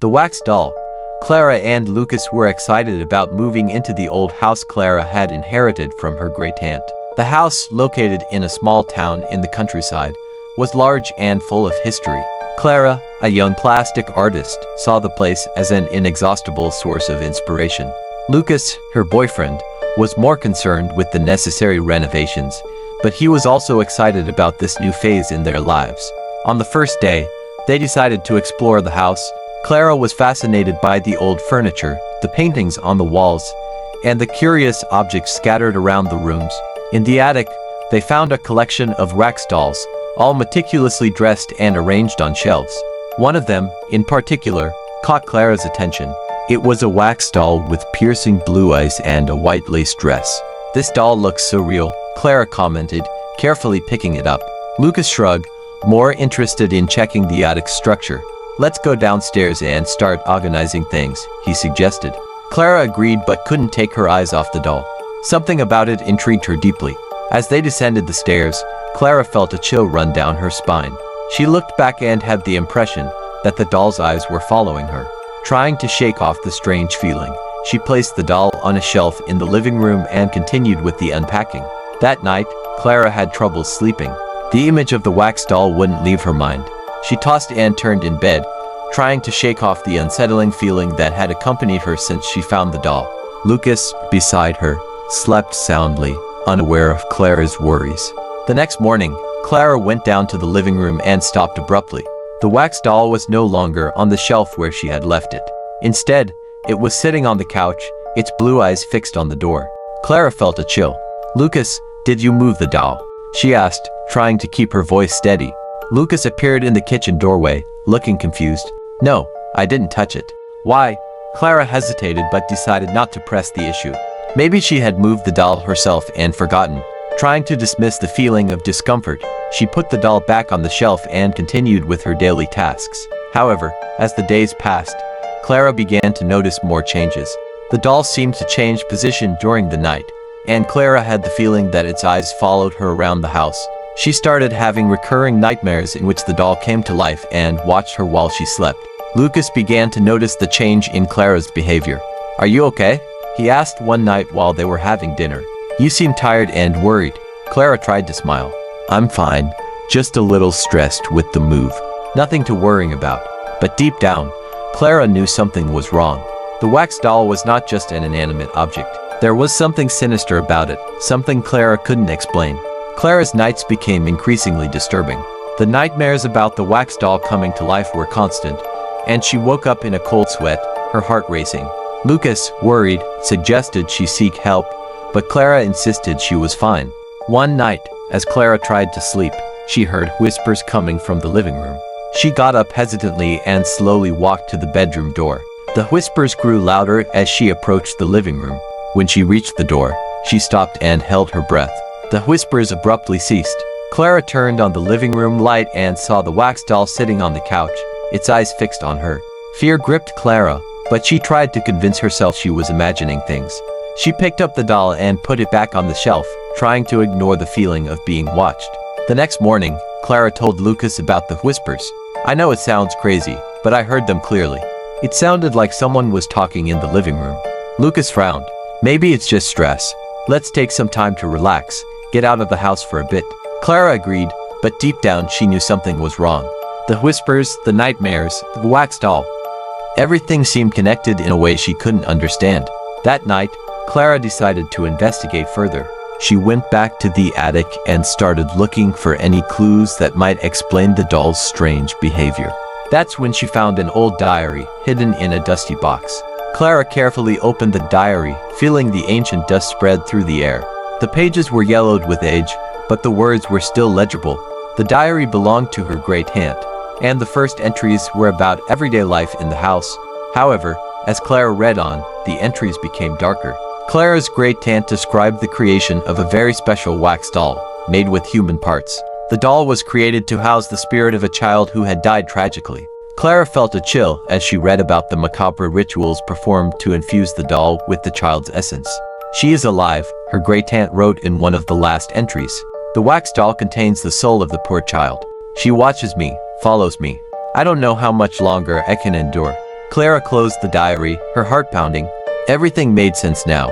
The wax doll. Clara and Lucas were excited about moving into the old house Clara had inherited from her great-aunt. The house, located in a small town in the countryside, was large and full of history. Clara, a young plastic artist, saw the place as an inexhaustible source of inspiration. Lucas, her boyfriend, was more concerned with the necessary renovations, but he was also excited about this new phase in their lives. On the first day, they decided to explore the house. Clara was fascinated by the old furniture, the paintings on the walls, and the curious objects scattered around the rooms. In the attic, they found a collection of wax dolls, all meticulously dressed and arranged on shelves. One of them, in particular, caught Clara's attention. It was a wax doll with piercing blue eyes and a white lace dress. "This doll looks so real," Clara commented, carefully picking it up. Lucas shrugged, more interested in checking the attic structure. "Let's go downstairs and start organizing things," he suggested. Clara agreed but couldn't take her eyes off the doll. Something about it intrigued her deeply. As they descended the stairs, Clara felt a chill run down her spine. She looked back and had the impression that the doll's eyes were following her. Trying to shake off the strange feeling, she placed the doll on a shelf in the living room and continued with the unpacking. That night, Clara had trouble sleeping. The image of the wax doll wouldn't leave her mind. She tossed and turned in bed, trying to shake off the unsettling feeling that had accompanied her since she found the doll. Lucas, beside her, slept soundly, unaware of Clara's worries. The next morning, Clara went down to the living room and stopped abruptly. The wax doll was no longer on the shelf where she had left it. Instead, it was sitting on the couch, its blue eyes fixed on the door. Clara felt a chill. "Lucas, did you move the doll?" she asked, trying to keep her voice steady. Lucas appeared in the kitchen doorway, looking confused. "No, I didn't touch it." "Why?" Clara hesitated but decided not to press the issue. Maybe she had moved the doll herself and forgotten. Trying to dismiss the feeling of discomfort, she put the doll back on the shelf and continued with her daily tasks. However, as the days passed, Clara began to notice more changes. The doll seemed to change position during the night, and Clara had the feeling that its eyes followed her around the house. She started having recurring nightmares in which the doll came to life and watched her while she slept. Lucas began to notice the change in Clara's behavior. "Are you okay?" he asked one night while they were having dinner. "You seem tired and worried." Clara tried to smile. "I'm fine, just a little stressed with the move. Nothing to worry about." But deep down, Clara knew something was wrong. The wax doll was not just an inanimate object. There was something sinister about it, something Clara couldn't explain. Clara's nights became increasingly disturbing. The nightmares about the wax doll coming to life were constant, and she woke up in a cold sweat, her heart racing. Lucas, worried, suggested she seek help, but Clara insisted she was fine. One night, as Clara tried to sleep, she heard whispers coming from the living room. She got up hesitantly and slowly walked to the bedroom door. The whispers grew louder as she approached the living room. When she reached the door, she stopped and held her breath. The whispers abruptly ceased. Clara turned on the living room light and saw the wax doll sitting on the couch, its eyes fixed on her. Fear gripped Clara, but she tried to convince herself she was imagining things. She picked up the doll and put it back on the shelf, trying to ignore the feeling of being watched. The next morning, Clara told Lucas about the whispers. "I know it sounds crazy, but I heard them clearly. It sounded like someone was talking in the living room." Lucas frowned. "Maybe it's just stress. Let's take some time to relax, get out of the house for a bit." Clara agreed, but deep down she knew something was wrong. The whispers, the nightmares, the wax doll. Everything seemed connected in a way she couldn't understand. That night, Clara decided to investigate further. She went back to the attic and started looking for any clues that might explain the doll's strange behavior. That's when she found an old diary, hidden in a dusty box. Clara carefully opened the diary, feeling the ancient dust spread through the air. The pages were yellowed with age, but the words were still legible. The diary belonged to her great-aunt, and the first entries were about everyday life in the house. However, as Clara read on, the entries became darker. Clara's great-aunt described the creation of a very special wax doll, made with human parts. The doll was created to house the spirit of a child who had died tragically. Clara felt a chill as she read about the macabre rituals performed to infuse the doll with the child's essence. "She is alive," her great-aunt wrote in one of the last entries. "The wax doll contains the soul of the poor child. She watches me, follows me. I don't know how much longer I can endure." Clara closed the diary, her heart pounding. Everything made sense now.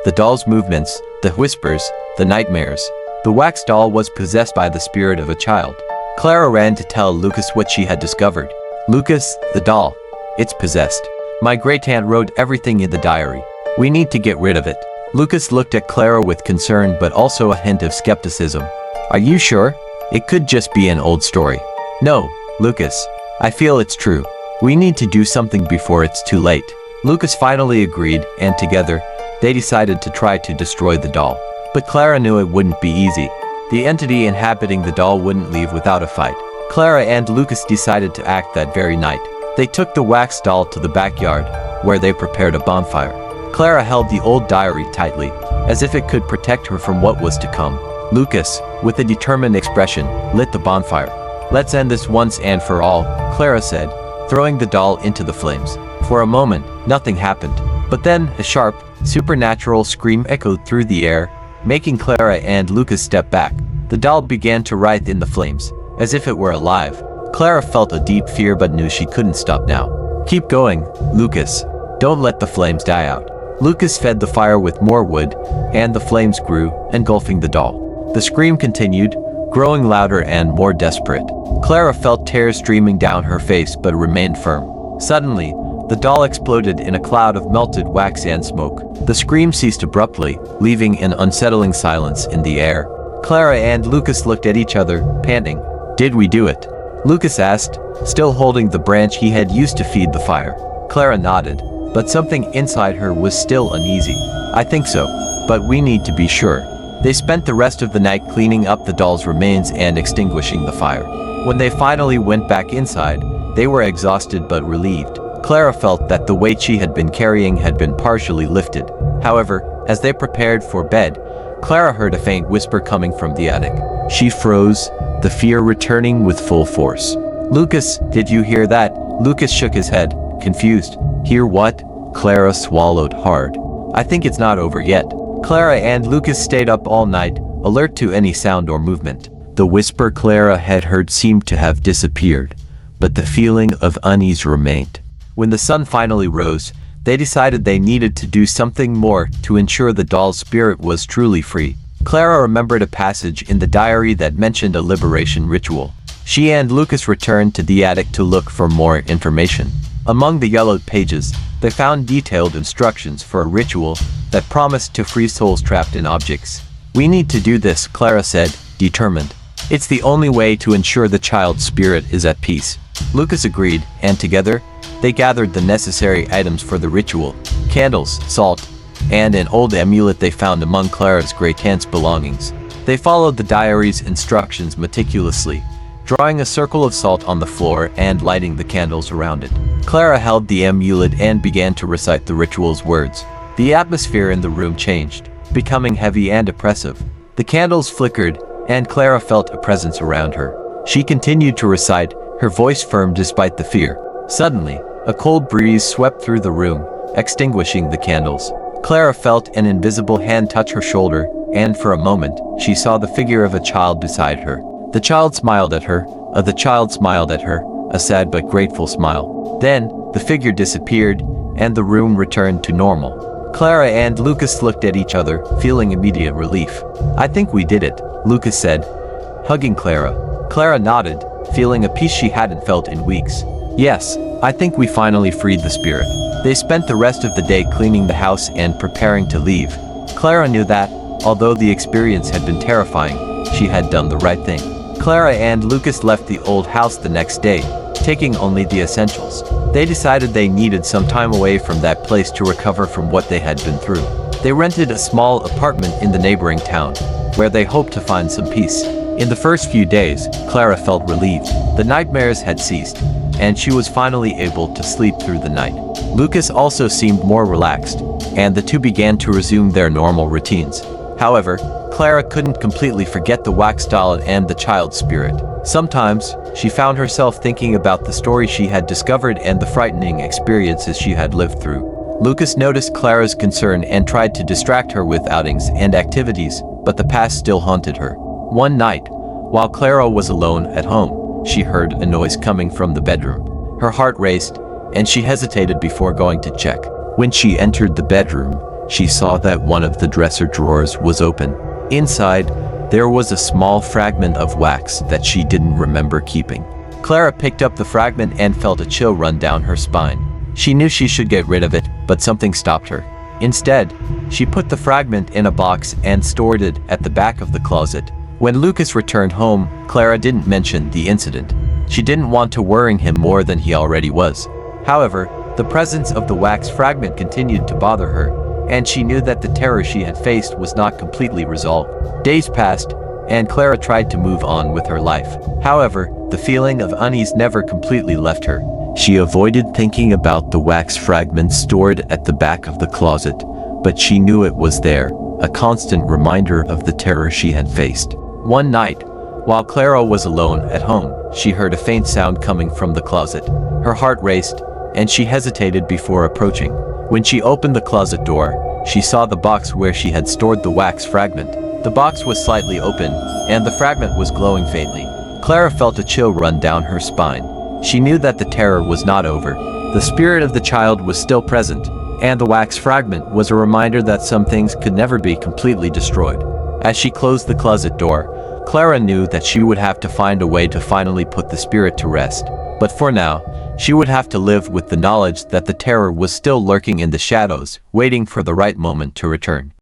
The doll's movements, the whispers, the nightmares. The wax doll was possessed by the spirit of a child. Clara ran to tell Lucas what she had discovered. Lucas, the doll. It's possessed. My great-aunt wrote everything in the diary. We need to get rid of it. Lucas looked at Clara with concern but also a hint of skepticism. Are you sure? It could just be an old story. No, Lucas. I feel it's true. We need to do something before it's too late. Lucas finally agreed, and together, they decided to try to destroy the doll. But Clara knew it wouldn't be easy. The entity inhabiting the doll wouldn't leave without a fight. Clara and Lucas decided to act that very night. They took the wax doll to the backyard, where they prepared a bonfire. Clara held the old diary tightly, as if it could protect her from what was to come. Lucas, with a determined expression, lit the bonfire. Let's end this once and for all, Clara said, throwing the doll into the flames. For a moment, nothing happened. But then, a sharp, supernatural scream echoed through the air, making Clara and Lucas step back. The doll began to writhe in the flames, as if it were alive. Clara felt a deep fear but knew she couldn't stop now. Keep going, Lucas. Don't let the flames die out. Lucas fed the fire with more wood, and the flames grew, engulfing the doll. The scream continued, growing louder and more desperate. Clara felt tears streaming down her face but remained firm. Suddenly, the doll exploded in a cloud of melted wax and smoke. The scream ceased abruptly, leaving an unsettling silence in the air. Clara and Lucas looked at each other, panting. Did we do it? Lucas asked, still holding the branch he had used to feed the fire. Clara nodded, but something inside her was still uneasy. I think so, but we need to be sure. They spent the rest of the night cleaning up the doll's remains and extinguishing the fire. When they finally went back inside, they were exhausted but relieved. Clara felt that the weight she had been carrying had been partially lifted. However, as they prepared for bed, Clara heard a faint whisper coming from the attic. She froze, the fear returning with full force. Lucas, did you hear that? Lucas shook his head, confused. Hear what? Clara swallowed hard. I think it's not over yet. Clara and Lucas stayed up all night, alert to any sound or movement. The whisper Clara had heard seemed to have disappeared, but the feeling of unease remained. When the sun finally rose, they decided they needed to do something more to ensure the doll's spirit was truly free. Clara remembered a passage in the diary that mentioned a liberation ritual. She and Lucas returned to the attic to look for more information. Among the yellowed pages, they found detailed instructions for a ritual that promised to free souls trapped in objects. We need to do this, Clara said, determined. It's the only way to ensure the child's spirit is at peace. Lucas agreed, and together, they gathered the necessary items for the ritual: candles, salt, and an old amulet they found among Clara's great-aunt's belongings. They followed the diary's instructions meticulously, drawing a circle of salt on the floor and lighting the candles around it. Clara held the amulet and began to recite the ritual's words. The atmosphere in the room changed, becoming heavy and oppressive. The candles flickered, and Clara felt a presence around her. She continued to recite, her voice firm despite the fear. Suddenly, a cold breeze swept through the room, extinguishing the candles. Clara felt an invisible hand touch her shoulder, and for a moment, she saw the figure of a child beside her. The child smiled at her, a sad but grateful smile. Then, the figure disappeared, and the room returned to normal. Clara and Lucas looked at each other, feeling immediate relief. I think we did it, Lucas said, hugging Clara. Clara nodded, feeling a peace she hadn't felt in weeks. Yes, I think we finally freed the spirit. They spent the rest of the day cleaning the house and preparing to leave. Clara knew that, although the experience had been terrifying, she had done the right thing. Clara and Lucas left the old house the next day, taking only the essentials. They decided they needed some time away from that place to recover from what they had been through. They rented a small apartment in the neighboring town, where they hoped to find some peace. In the first few days, Clara felt relieved. The nightmares had ceased, and she was finally able to sleep through the night. Lucas also seemed more relaxed, and the two began to resume their normal routines. However, Clara couldn't completely forget the wax doll and the child's spirit. Sometimes, she found herself thinking about the story she had discovered and the frightening experiences she had lived through. Lucas noticed Clara's concern and tried to distract her with outings and activities, but the past still haunted her. One night, while Clara was alone at home, she heard a noise coming from the bedroom. Her heart raced, and she hesitated before going to check. When she entered the bedroom, she saw that one of the dresser drawers was open. Inside, there was a small fragment of wax that she didn't remember keeping. Clara picked up the fragment and felt a chill run down her spine. She knew she should get rid of it, but something stopped her. Instead, she put the fragment in a box and stored it at the back of the closet. When Lucas returned home, Clara didn't mention the incident. She didn't want to worry him more than he already was. However, the presence of the wax fragment continued to bother her, and she knew that the terror she had faced was not completely resolved. Days passed, and Clara tried to move on with her life. However, the feeling of unease never completely left her. She avoided thinking about the wax fragment stored at the back of the closet, but she knew it was there, a constant reminder of the terror she had faced. One night, while Clara was alone at home, she heard a faint sound coming from the closet. Her heart raced, and she hesitated before approaching. When she opened the closet door, she saw the box where she had stored the wax fragment. The box was slightly open, and the fragment was glowing faintly. Clara felt a chill run down her spine. She knew that the terror was not over. The spirit of the child was still present, and the wax fragment was a reminder that some things could never be completely destroyed. As she closed the closet door, Clara knew that she would have to find a way to finally put the spirit to rest. But for now, she would have to live with the knowledge that the terror was still lurking in the shadows, waiting for the right moment to return.